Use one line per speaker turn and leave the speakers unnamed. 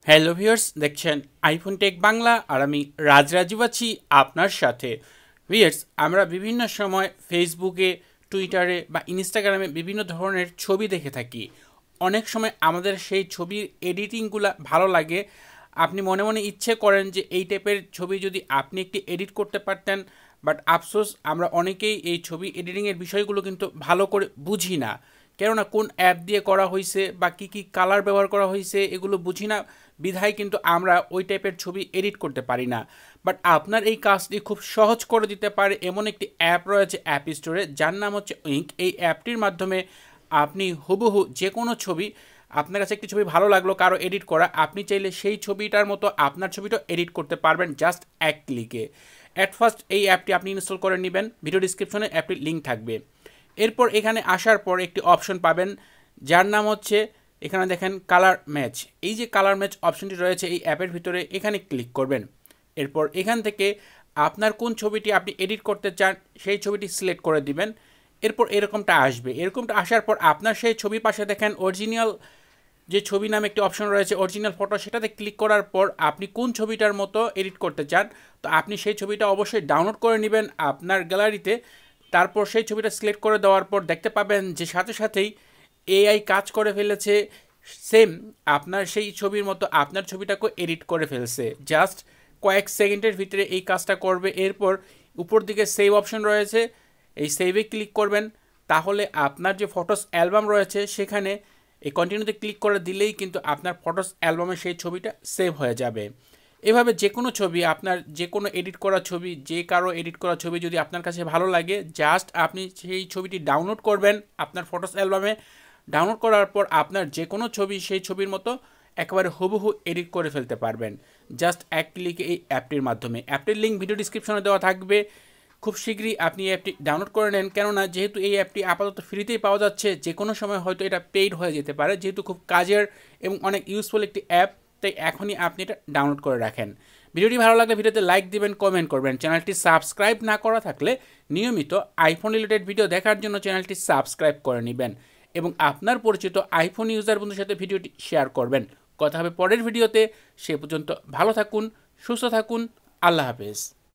Hello viewers, দেখছেন iPhone take Bangla আর আমি রাজরাজীব আছি আপনার সাথে। ভিউয়ার্স, আমরা বিভিন্ন সময় ফেসবুকে, টুইটারে বা ইনস্টাগ্রামে বিভিন্ন ধরনের ছবি দেখে থাকি। অনেক সময় আমাদের সেই ছবির এডিটিংগুলো ভালো লাগে। আপনি মনে মনে ইচ্ছে করেন যে এই টাইপের ছবি যদি আপনি একটি এডিট করতে পারতেন, বাট আফসোস আমরা অনেকেই এই ছবি এডিটিংয়ের বিষয়গুলো কিন্তু ভালো করে বুঝি না। কেননা কোন অ্যাপ দিয়ে করা হয়েছে বা কী কী কালার ব্যবহার করা হয়েছে এগুলো বুঝি না, বিধায় কিন্তু আমরা ওই টাইপের ছবি এডিট করতে পারি না। বাট আপনার এই কাজটি খুব সহজ করে দিতে পারে এমন একটি অ্যাপ রয়েছে অ্যাপ স্টোরে, যার নাম হচ্ছে উইঙ্ক। এই অ্যাপটির মাধ্যমে আপনি হুবহু যে কোনো ছবি, আপনার কাছে একটি ছবি ভালো লাগলো কারো এডিট করা, আপনি চাইলে সেই ছবিটার মতো আপনার ছবিটাও এডিট করতে পারবেন জাস্ট এক ক্লিকে। অ্যাট ফার্স্ট এই অ্যাপটি আপনি ইনস্টল করে নেবেন, ভিডিও ডিসক্রিপশনে অ্যাপটির লিঙ্ক থাকবে। এরপর এখানে আসার পর একটি অপশন পাবেন যার নাম হচ্ছে, এখানে দেখেন কালার ম্যাচ। এই যে কালার ম্যাচ অপশনটি রয়েছে এই অ্যাপের ভিতরে, এখানে ক্লিক করবেন। এরপর এখান থেকে আপনার কোন ছবিটি আপনি এডিট করতে চান সেই ছবিটি সিলেক্ট করে দিবেন। এরপর এরকমটা আসবে। এরকমটা আসার পর আপনার সেই ছবির পাশে দেখেন অরিজিনাল যে ছবি নামে একটি অপশন রয়েছে, অরিজিনাল ফটো, সেটাতে ক্লিক করার পর আপনি কোন ছবিটার মতো এডিট করতে চান, তো আপনি সেই ছবিটা অবশ্যই ডাউনলোড করে নেবেন আপনার গ্যালারিতে। তারপর সেই ছবিটা সিলেক্ট করে দেওয়ার পর দেখতে পাবেন যে সাথে সাথেই এআই কাজ করে ফেলেছে, সেম আপনার সেই ছবির মতো আপনার ছবিটাকে এডিট করে ফেলছে। জাস্ট কয়েক সেকেন্ডের ভিতরে এই কাজটা করবে। এরপর উপর দিকে সেভ অপশন রয়েছে, এই সেভে ক্লিক করবেন। তাহলে আপনার যে ফটোস অ্যালবাম রয়েছে সেখানে এই কন্টিনিউতে ক্লিক করে দিলেই কিন্তু আপনার ফটোস অ্যালবামে সেই ছবিটা সেভ হয়ে যাবে। এভাবে যে কোনো ছবি, আপনার যে কোনো এডিট করা ছবি, যে কারো এডিট করা ছবি যদি আপনার কাছে ভালো লাগে, জাস্ট আপনি সেই ছবিটি ডাউনলোড করবেন আপনার ফটোস অ্যালবামে। ডাউনলোড করার পর আপনার যে কোনো ছবি সেই ছবির মতো একেবারে হুবহু এডিট করে ফেলতে পারবেন জাস্ট এক ক্লিকে এই অ্যাপটির মাধ্যমে। অ্যাপটির লিঙ্ক ভিডিও ডিসক্রিপশনে দেওয়া থাকবে। খুব শীঘ্রই আপনি এই অ্যাপটি ডাউনলোড করে নেন, কেননা যেহেতু এই অ্যাপটি আপাতত ফ্রিতেই পাওয়া যাচ্ছে, যে কোনো সময় হয়তো এটা পেইড হয়ে যেতে পারে। যেহেতু খুব কাজের এবং অনেক ইউজফুল একটি অ্যাপ, তাই এখনই আপনি এটা ডাউনলোড করে রাখেন। ভিডিওটি ভালো লাগলে ভিডিওতে লাইক দিবেন, কমেন্ট করবেন। চ্যানেলটি সাবস্ক্রাইব না করা থাকলে নিয়মিত আইফোন রিলেটেড ভিডিও দেখার জন্য চ্যানেলটি সাবস্ক্রাইব করে নেবেন এবং আপনার পরিচিত আইফোন ইউজার বন্ধুর সাথে ভিডিওটি শেয়ার করবেন। কথা হবে পরের ভিডিওতে। সে পর্যন্ত ভালো থাকুন, সুস্থ থাকুন। আল্লাহ হাফেজ।